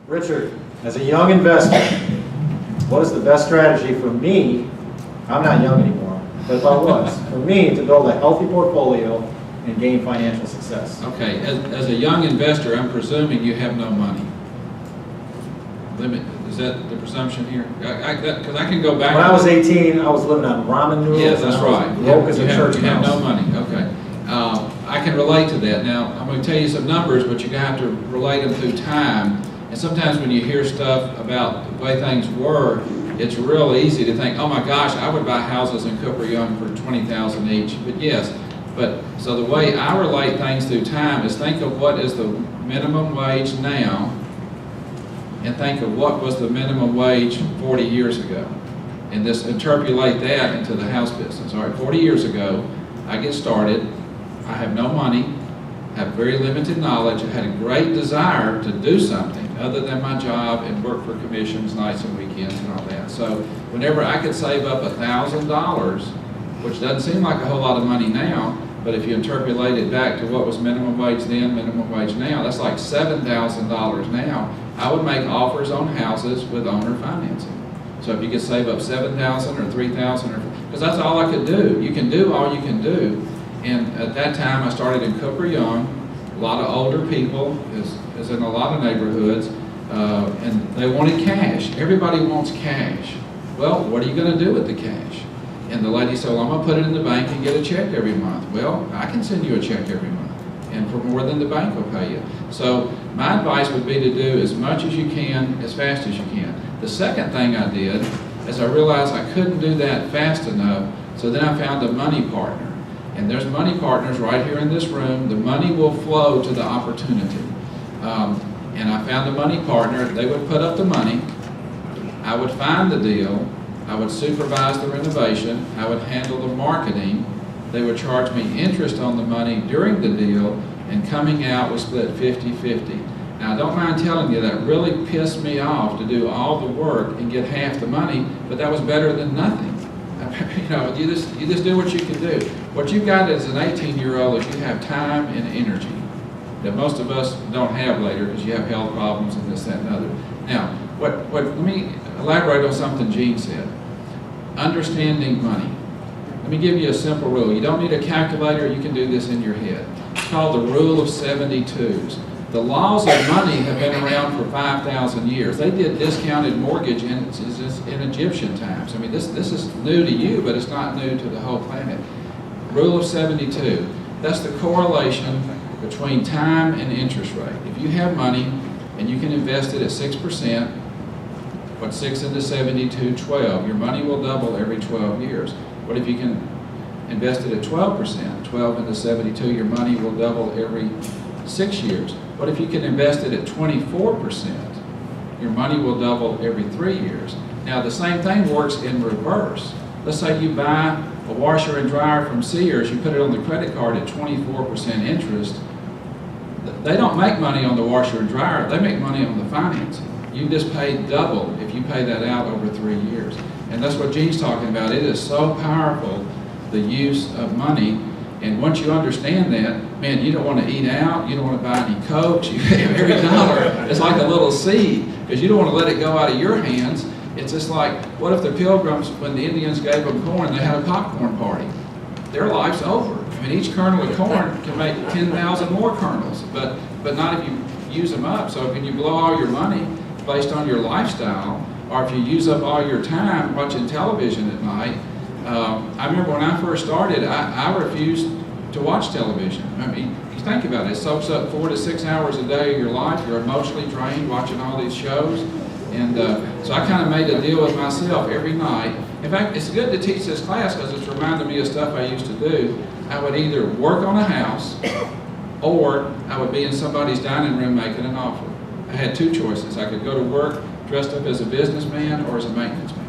Richard, as a young investor, what is the best strategy for me? I'm not young anymore, but if I was, for me to build a healthy portfolio and gain financial success. Okay, as a young investor, I'm presuming you have no money. Is that the presumption here? Because I can go back. When I was 18, I was living on ramen noodles. Yes, that's right. Broke as a church You have mouse. no money, okay. I can relate to that. Now, I'm going to tell you some numbers, but you're going to have to relate them through time. And sometimes when you hear stuff about the way things were, it's real easy to think, oh my gosh, I would buy houses in Cooper Young for $20,000 each. But yes, so the way I relate things through time is think of what is the minimum wage now, and think of what was the minimum wage 40 years ago. And just interpolate that into the house business. All right, 40 years ago, I get started, I have no money, have very limited knowledge, I had a great desire to do something other than my job and work for commissions, nights and weekends and all that. So whenever I could save up $1,000, which doesn't seem like a whole lot of money now, but if you interpolate it back to what was minimum wage then, minimum wage now, that's like $7,000 now. I would make offers on houses with owner financing. So if you could save up $7,000 or $3,000, because that's all I could do. You can do all you can do. And at that time, I started in Cooper Young. A lot of older people, is in a lot of neighborhoods, and they wanted cash. Everybody wants cash. Well, what are you going to do with the cash? And the lady said, well, I'm going to put it in the bank and get a check every month. Well, I can send you a check every month, and for more than the bank will pay you. So my advice would be to do as much as you can, as fast as you can. The second thing I did is I realized I couldn't do that fast enough, so then I found a money partner. And there's money partners right here in this room. The money will flow to the opportunity. And I found a money partner. They would put up the money. I would find the deal. I would supervise the renovation. I would handle the marketing. They would charge me interest on the money during the deal, and coming out we split 50-50. Now I don't mind telling you that really pissed me off to do all the work and get half the money, but that was better than nothing. You know, you just do what you can do. What you've got as an 18-year-old is you have time and energy that most of us don't have later because you have health problems and this, that, and other. Now, let me elaborate on something Gene said. Understanding money. Let me give you a simple rule. You don't need a calculator. You can do this in your head. It's called the rule of 72s. The laws of money have been around for 5,000 years. They did discounted mortgage in Egyptian times. I mean, this is new to you, but it's not new to the whole planet. Rule of 72. That's the correlation between time and interest rate. If you have money and you can invest it at 6%, what's 6 into 72? 12. Your money will double every 12 years. What if you can invest it at 12%? 12 into 72, your money will double every 6 years. What if you can invest it at 24%? Your money will double every 3 years. Now the same thing works in reverse. Let's say you buy a washer and dryer from Sears, you put it on the credit card at 24% interest. They don't make money on the washer and dryer, they make money on the financing. You just pay double if you pay that out over 3 years. And that's what Gene's talking about. It is so powerful, the use of money. And once you understand that, man, you don't want to eat out, you don't want to buy any Cokes, every dollar is like a little seed, because you don't want to let it go out of your hands. It's just like, what if the Pilgrims, when the Indians gave them corn, they had a popcorn party? Their life's over. I mean, each kernel of corn can make 10,000 more kernels, but not if you use them up. So if you blow all your money based on your lifestyle, or if you use up all your time watching television at night. I remember when I first started, I refused to watch television. I mean, you think about it, it soaks up 4 to 6 hours a day of your life. You're emotionally drained watching all these shows. And so I kind of made a deal with myself every night. In fact, it's good to teach this class because it's reminded me of stuff I used to do. I would either work on a house or I would be in somebody's dining room making an offer. I had two choices. I could go to work dressed up as a businessman or as a maintenance man.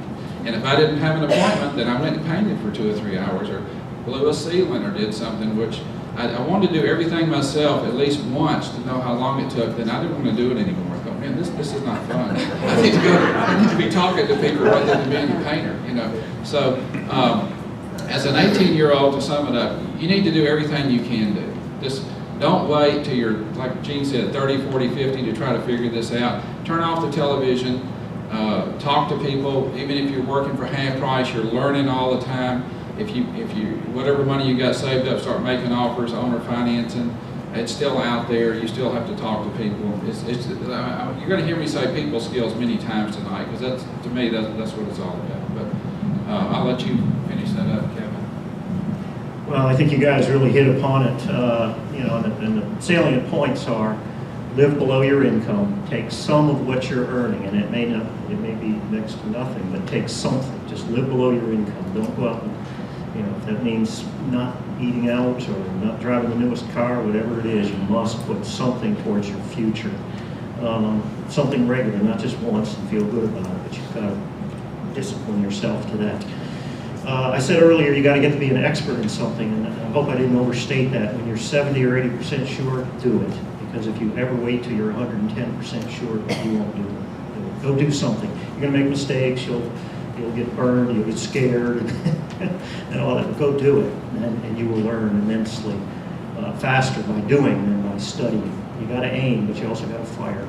And if I didn't have an appointment, then I went and painted for 2 or 3 hours or blew a ceiling or did something, which I wanted to do everything myself at least once to know how long it took. Then I didn't want to do it anymore. I thought, man, this is not fun. I need to be talking to people rather than being a painter, you know. So as an 18-year-old, to sum it up, you need to do everything you can do. Just Don't wait till you're, like Gene said, 30, 40, 50 to try to figure this out. Turn off the television, talk to people. Even if you're working for half price, you're learning all the time. If you whatever money you got saved up, start making offers, owner financing. It's still out there. You still have to talk to people. You're going to hear me say people skills many times tonight, because that's, to me, that's what it's all about. But I'll let you finish that up, Kevin. Well, I think you guys really hit upon it, and the salient points are: live below your income, take some of what you're earning, and it may be next to nothing, but take something. Just live below your income. Don't go out and, if that means not eating out or not driving the newest car, whatever it is, you must put something towards your future. Something regular, not just once and feel good about it, but you've got to discipline yourself to that. I said earlier, you got to get to be an expert in something, and I hope I didn't overstate that. When you're 70 or 80% sure, do it. Because if you ever wait till you're 110% sure, you won't do it. Go do something. You're going to make mistakes. You'll get burned. You'll get scared, and all that. But go do it, and you will learn immensely faster by doing than by studying. You got to aim, but you also got to fire.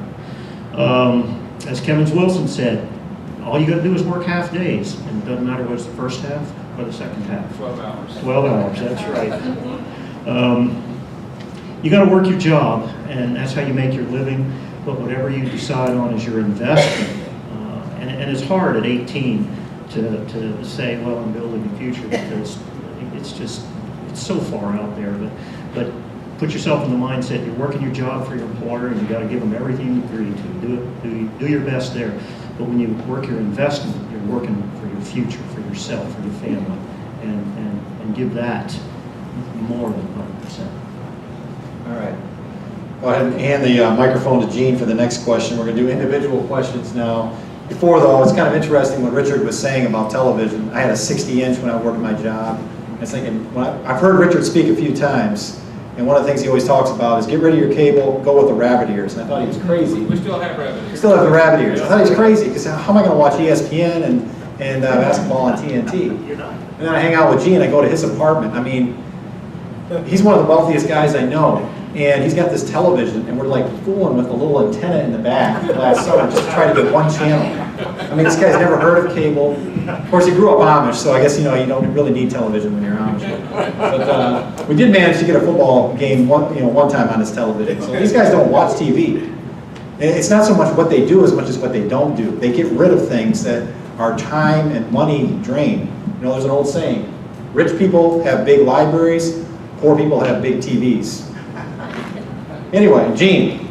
As Kevin Wilson said, all you got to do is work half days, and it doesn't matter whether it's the first half or the second half. 12 hours. 12 hours, that's right. You got to work your job, and that's how you make your living. But whatever you decide on is your investment. And it's hard at 18 to say, well, I'm building a future, because it's so far out there. But put yourself in the mindset, you're working your job for your employer, and you got to give them everything you agree to. Do your best there. But when you work your investment, you're working for your future, for yourself, for your family, and give that more than 100%. All right. Go ahead and hand the microphone to Gene for the next question. We're going to do individual questions now. Before, though, it's kind of interesting what Richard was saying about television. I had a 60-inch when I worked my job. I was thinking, I've heard Richard speak a few times, and one of the things he always talks about is get rid of your cable, go with the rabbit ears. And I thought he was crazy. We still have rabbit ears. We still have the rabbit ears. I thought he was crazy, because how am I going to watch ESPN and basketball on TNT? You're not. And then I hang out with Gene, I go to his apartment. I mean, he's one of the wealthiest guys I know, and he's got this television, and we're like fooling with a little antenna in the back last summer just to try to get one channel. I mean, this guy's never heard of cable. Of course, he grew up Amish, so I guess you don't really need television when you're Amish. But we did manage to get a football game one time on his television. So these guys don't watch TV. It's not so much what they do as much as what they don't do. They get rid of things that are time and money drain. There's an old saying: rich people have big libraries, poor people have big TVs. Anyway, Gene,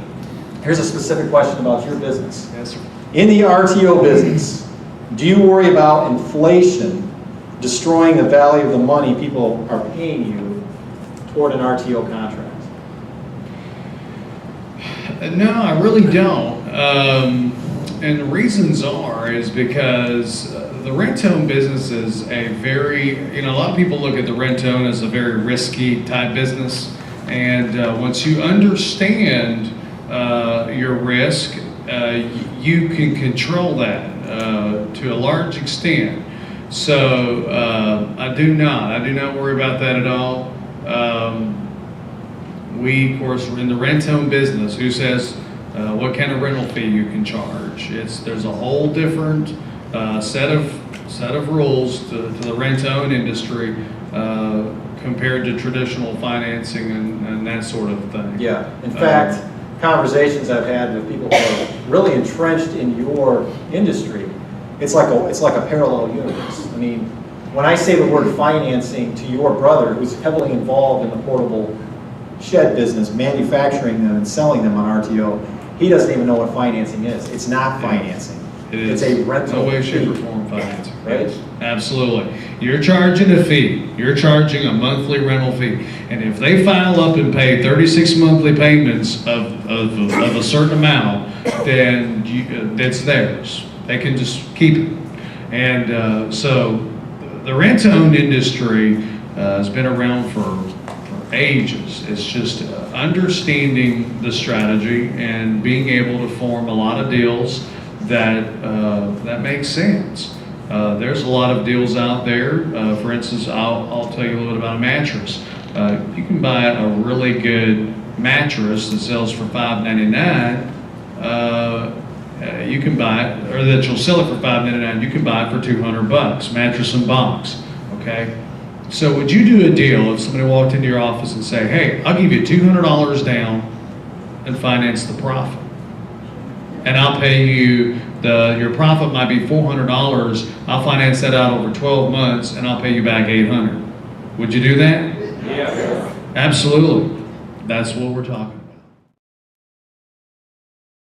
here's a specific question about your business. Yes, sir. In the RTO business, do you worry about inflation destroying the value of the money people are paying you toward an RTO contract? No, I really don't. And the reasons is because the rent-to-own business is a very, a lot of people look at the rent-to-own as a very risky type business. And once you understand your risk, you can control that to a large extent. So I do not worry about that at all. We, of course, we're in the rent-to-own business. Who says what kind of rental fee you can charge? There's a whole different set of rules to the rent-to-own industry compared to traditional financing and that sort of thing. Yeah. In fact, conversations I've had with people who are really entrenched in your industry, it's like a parallel universe. I mean, when I say the word financing to your brother, who's heavily involved in the portable shed business, manufacturing them and selling them on RTO, he doesn't even know what financing is. It's not financing. It's a rental. No way, shape, fee. or form financing. Right? Absolutely. You're charging a fee. You're charging a monthly rental fee. And if they file up and pay 36 monthly payments of a certain amount, then that's theirs. They can just keep it. And so the rent-to-own industry has been around for ages. It's just understanding the strategy and being able to form a lot of deals that makes sense. There's a lot of deals out there. For instance, I'll tell you a little bit about a mattress. You can buy a really good mattress that sells for $5.99, you can buy it, or that you'll sell it for $5.99, you can buy it for $200, mattress and box, okay? So would you do a deal if somebody walked into your office and say, hey, I'll give you $200 down and finance the profit? And I'll pay you, your profit might be $400, I'll finance that out over 12 months and I'll pay you back $800. Would you do that? Yeah. Absolutely. That's what we're talking about.